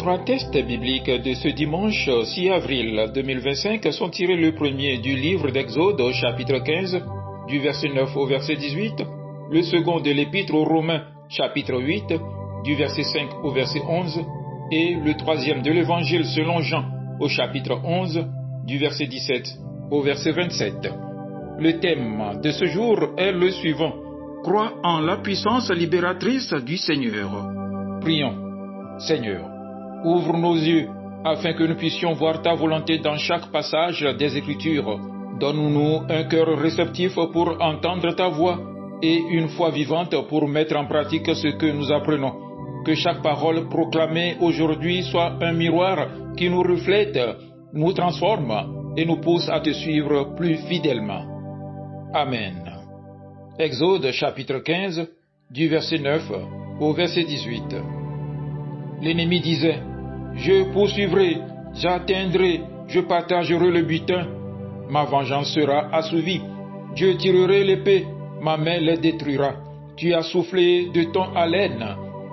trois textes bibliques de ce dimanche 6 avril 2025 sont tirés le premier du livre d'Exode au chapitre 15, du verset 9 au verset 18, le second de l'épître aux Romains, chapitre 8, du verset 5 au verset 11, et le troisième de l'évangile selon Jean au chapitre 11, du verset 17 au verset 27. Le thème de ce jour est le suivant: crois en la puissance libératrice du Seigneur. Prions. Seigneur, ouvre nos yeux afin que nous puissions voir ta volonté dans chaque passage des Écritures. Donne-nous un cœur réceptif pour entendre ta voix et une foi vivante pour mettre en pratique ce que nous apprenons. Que chaque parole proclamée aujourd'hui soit un miroir qui nous reflète, nous transforme et nous pousse à te suivre plus fidèlement. Amen. Exode chapitre 15, du verset 9 au verset 18. L'ennemi disait: je poursuivrai, j'atteindrai, je partagerai le butin. Ma vengeance sera assouvie. Je tirerai l'épée, ma main les détruira. Tu as soufflé de ton haleine.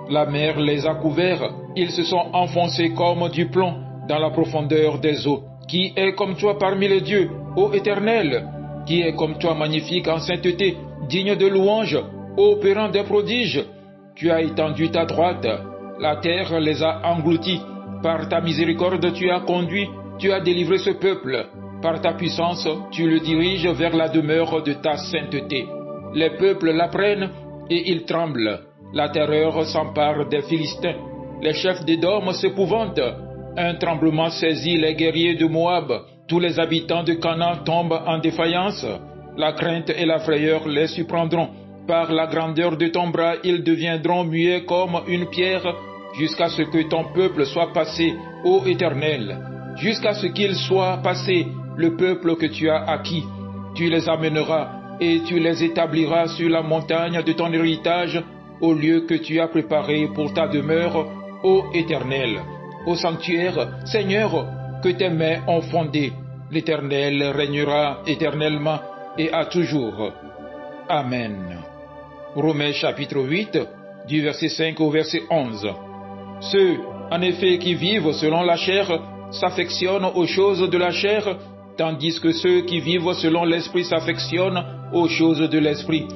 La mer les a couverts. Ils se sont enfoncés comme du plomb dans la profondeur des eaux. Qui est comme toi parmi les dieux, ô Éternel? Qui est comme toi magnifique en sainteté, digne de louange, opérant des prodiges? Tu as étendu ta droite. La terre les a engloutis. Par ta miséricorde, tu as conduit, tu as délivré ce peuple. Par ta puissance, tu le diriges vers la demeure de ta sainteté. Les peuples l'apprennent et ils tremblent. La terreur s'empare des Philistins. Les chefs d'Édom s'épouvantent. Un tremblement saisit les guerriers de Moab. Tous les habitants de Canaan tombent en défaillance. La crainte et la frayeur les surprendront. Par la grandeur de ton bras, ils deviendront muets comme une pierre, jusqu'à ce que ton peuple soit passé, ô Éternel. Jusqu'à ce qu'il soit passé, le peuple que tu as acquis. Tu les amèneras et tu les établiras sur la montagne de ton héritage, au lieu que tu as préparé pour ta demeure, ô Éternel. Au sanctuaire, Seigneur, que tes mains ont fondé. L'Éternel régnera éternellement et à toujours. Amen. Romains chapitre 8, du verset 5 au verset 11. Ceux, en effet, qui vivent selon la chair, s'affectionnent aux choses de la chair, tandis que ceux qui vivent selon l'esprit s'affectionnent aux choses de l'esprit.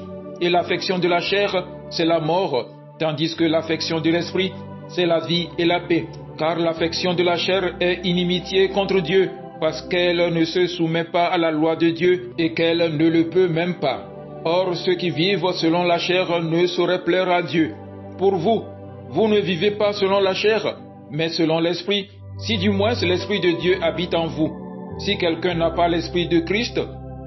Et l'affection de la chair, c'est la mort, tandis que l'affection de l'esprit, c'est la vie et la paix. Car l'affection de la chair est inimitié contre Dieu, parce qu'elle ne se soumet pas à la loi de Dieu et qu'elle ne le peut même pas. Or, ceux qui vivent selon la chair ne sauraient plaire à Dieu. Pour vous, vous ne vivez pas selon la chair, mais selon l'esprit, si du moins l'esprit de Dieu habite en vous. Si quelqu'un n'a pas l'esprit de Christ,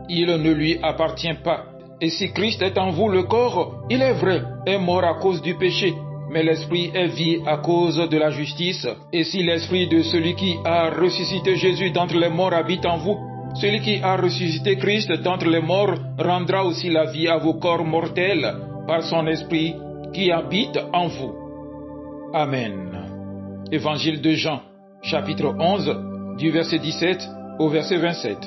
il ne lui appartient pas. Et si Christ est en vous, le corps, il est vrai, est mort à cause du péché, mais l'esprit est vie à cause de la justice. Et si l'esprit de celui qui a ressuscité Jésus d'entre les morts habite en vous, celui qui a ressuscité Christ d'entre les morts rendra aussi la vie à vos corps mortels par son esprit qui habite en vous. Amen. Évangile de Jean, chapitre 11, du verset 17 au verset 27.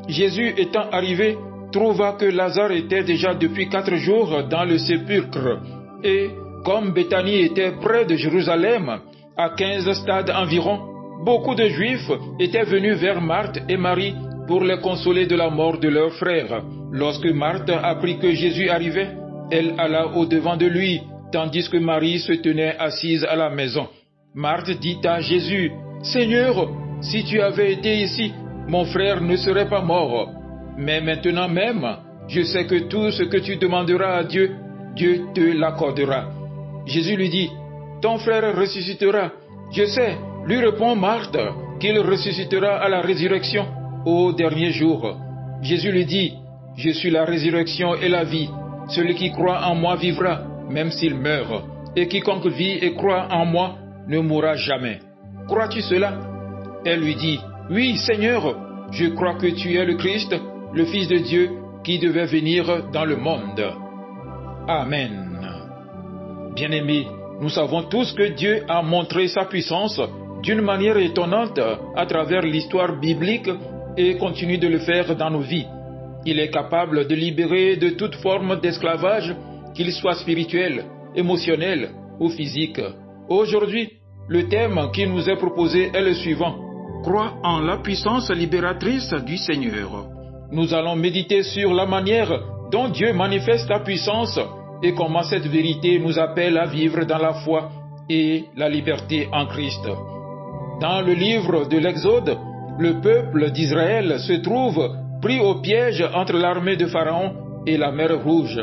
Jésus étant arrivé, trouva que Lazare était déjà depuis 4 jours dans le sépulcre. Et comme Béthanie était près de Jérusalem, à 15 stades environ, beaucoup de Juifs étaient venus vers Marthe et Marie pour les consoler de la mort de leur frère. Lorsque Marthe apprit que Jésus arrivait, elle alla au-devant de lui, tandis que Marie se tenait assise à la maison. Marthe dit à Jésus: Seigneur, si tu avais été ici, mon frère ne serait pas mort. Mais maintenant même, je sais que tout ce que tu demanderas à Dieu, Dieu te l'accordera. Jésus lui dit: ton frère ressuscitera. Je sais, lui répond Marthe, qu'il ressuscitera à la résurrection au dernier jour. Jésus lui dit: je suis la résurrection et la vie. Celui qui croit en moi vivra, même s'il meurt. Et quiconque vit et croit en moi ne mourra jamais. Crois-tu cela? Elle lui dit: oui, Seigneur, je crois que tu es le Christ, le Fils de Dieu, qui devait venir dans le monde. Amen. Bien-aimés, nous savons tous que Dieu a montré sa puissance d'une manière étonnante à travers l'histoire biblique et continue de le faire dans nos vies. Il est capable de libérer de toute forme d'esclavage, qu'il soit spirituel, émotionnel ou physique. Aujourd'hui, Le thème qui nous est proposé est le suivant: crois en la puissance libératrice du Seigneur. Nous allons méditer sur la manière dont Dieu manifeste sa puissance et comment cette vérité nous appelle à vivre dans la foi et la liberté en Christ. Dans le livre de l'Exode, le peuple d'Israël se trouve pris au piège entre l'armée de Pharaon et la mer Rouge.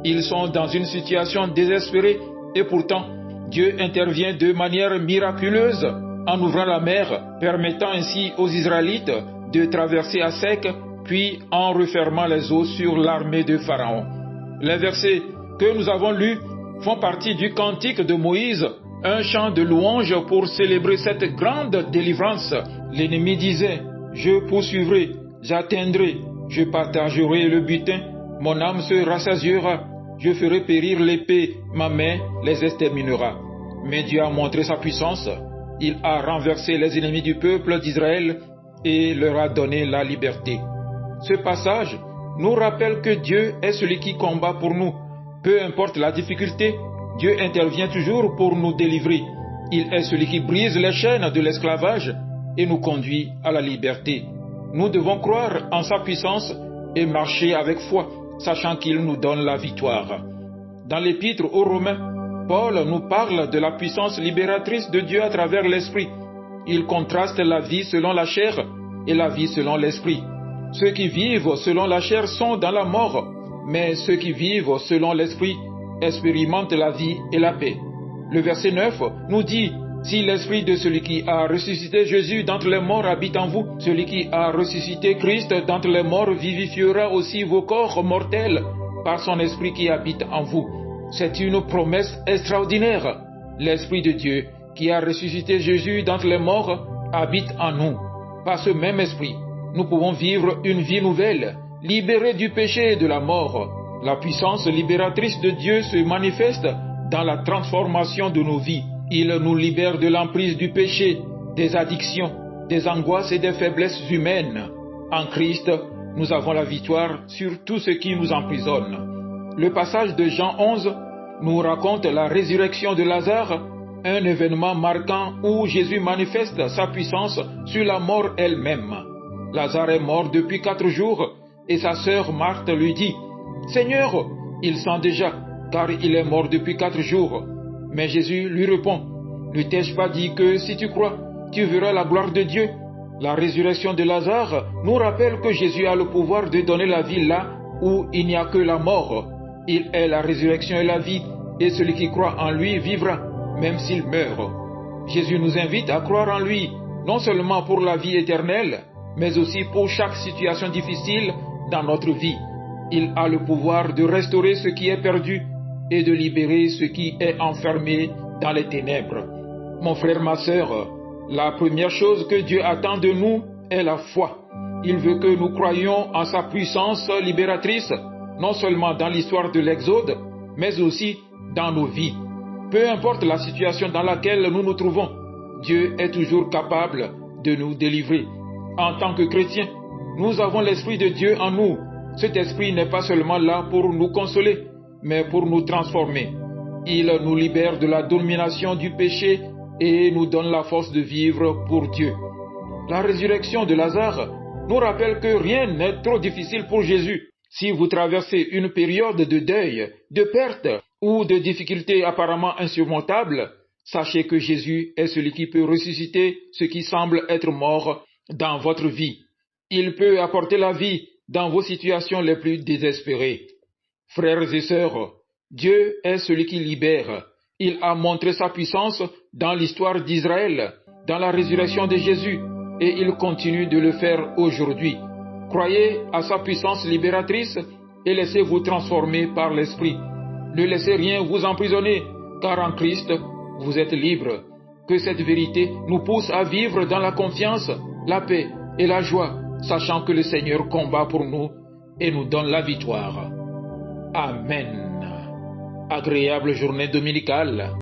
Ils sont dans une situation désespérée et pourtant Dieu intervient de manière miraculeuse en ouvrant la mer, permettant ainsi aux Israélites de traverser à sec, puis en refermant les eaux sur l'armée de Pharaon. Les versets que nous avons lus font partie du cantique de Moïse, un chant de louange pour célébrer cette grande délivrance. L'ennemi disait: je poursuivrai, j'atteindrai, je partagerai le butin, mon âme se rassasiera, je ferai périr l'épée, ma main les exterminera. Mais Dieu a montré sa puissance, il a renversé les ennemis du peuple d'Israël et leur a donné la liberté. Ce passage nous rappelle que Dieu est celui qui combat pour nous. Peu importe la difficulté, Dieu intervient toujours pour nous délivrer. Il est celui qui brise les chaînes de l'esclavage et nous conduit à la liberté. Nous devons croire en sa puissance et marcher avec foi, sachant qu'il nous donne la victoire. Dans l'épître aux Romains, Paul nous parle de la puissance libératrice de Dieu à travers l'Esprit. Il contraste la vie selon la chair et la vie selon l'Esprit. Ceux qui vivent selon la chair sont dans la mort, mais ceux qui vivent selon l'Esprit expérimentent la vie et la paix. Le verset 9 nous dit: si l'Esprit de celui qui a ressuscité Jésus d'entre les morts habite en vous, celui qui a ressuscité Christ d'entre les morts vivifiera aussi vos corps mortels par son Esprit qui habite en vous. C'est une promesse extraordinaire. L'Esprit de Dieu qui a ressuscité Jésus d'entre les morts habite en nous. Par ce même Esprit, nous pouvons vivre une vie nouvelle, libérée du péché et de la mort. La puissance libératrice de Dieu se manifeste dans la transformation de nos vies. Il nous libère de l'emprise du péché, des addictions, des angoisses et des faiblesses humaines. En Christ, nous avons la victoire sur tout ce qui nous emprisonne. Le passage de Jean 11 nous raconte la résurrection de Lazare, un événement marquant où Jésus manifeste sa puissance sur la mort elle-même. Lazare est mort depuis 4 jours et sa sœur Marthe lui dit: « Seigneur, il sent déjà, car il est mort depuis 4 jours. » Mais Jésus lui répond: « Ne t'ai-je pas dit que si tu crois, tu verras la gloire de Dieu ?» La résurrection de Lazare nous rappelle que Jésus a le pouvoir de donner la vie là où il n'y a que la mort. Il est la résurrection et la vie, et celui qui croit en lui vivra, même s'il meurt. Jésus nous invite à croire en lui, non seulement pour la vie éternelle, mais aussi pour chaque situation difficile dans notre vie. Il a le pouvoir de restaurer ce qui est perdu et de libérer ce qui est enfermé dans les ténèbres. Mon frère, ma sœur, la première chose que Dieu attend de nous est la foi. Il veut que nous croyions en sa puissance libératrice, non seulement dans l'histoire de l'Exode, mais aussi dans nos vies. Peu importe la situation dans laquelle nous nous trouvons, Dieu est toujours capable de nous délivrer. En tant que chrétiens, nous avons l'Esprit de Dieu en nous. Cet Esprit n'est pas seulement là pour nous consoler, mais pour nous transformer. Il nous libère de la domination du péché et nous donne la force de vivre pour Dieu. La résurrection de Lazare nous rappelle que rien n'est trop difficile pour Jésus. Si vous traversez une période de deuil, de perte ou de difficultés apparemment insurmontables, sachez que Jésus est celui qui peut ressusciter ce qui semble être mort dans votre vie. Il peut apporter la vie dans vos situations les plus désespérées. Frères et sœurs, Dieu est celui qui libère. Il a montré sa puissance dans l'histoire d'Israël, dans la résurrection de Jésus, et il continue de le faire aujourd'hui. Croyez à sa puissance libératrice et laissez-vous transformer par l'Esprit. Ne laissez rien vous emprisonner, car en Christ, vous êtes libre. Que cette vérité nous pousse à vivre dans la confiance, la paix et la joie, sachant que le Seigneur combat pour nous et nous donne la victoire. Amen. Agréable journée dominicale.